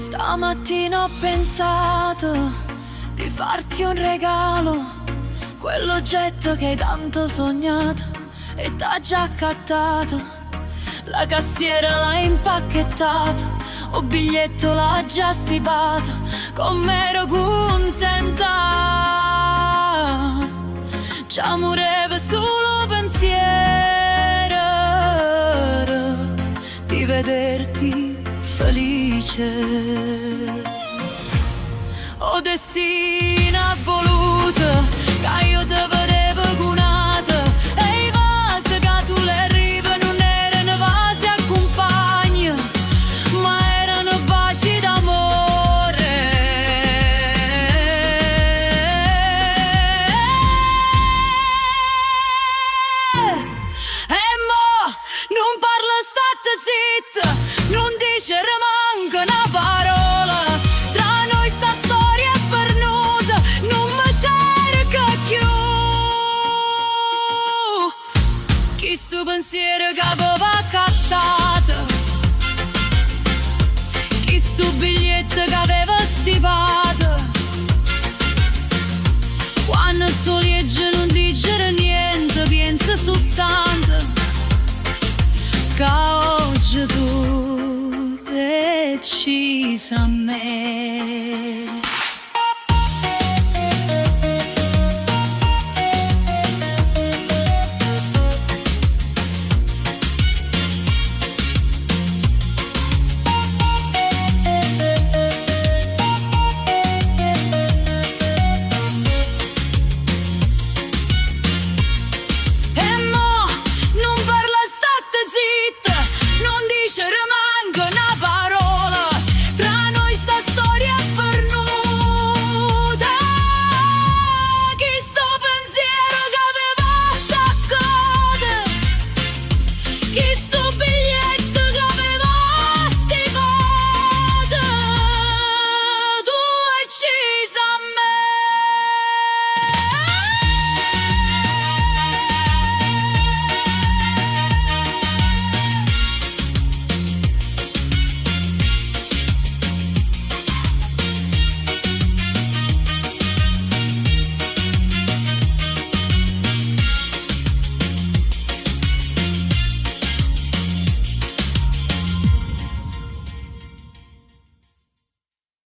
Stamattina ho pensato di farti un regalo, quell'oggetto che hai tanto sognato e t'ha già accattato. La cassiera l'ha impacchettato, o biglietto l'ha già stipato, come ero contenta. Ci amurevo solo pensiero di vederti felice. O destino ha voluto che io te vedevo cunata, e i vasi che tu le rive non erano vasi a compagno, ma erano baci d'amore. E mo non parla, state zitta, non dice manca una parola. Tra noi sta storia è pernuta, non mi cerca più. Chi sto pensiero che avevo accattato, chi sto biglietto che avevo stipato. Quando tu leggi non dice niente, pensa soltanto che oggi tu decisa a me.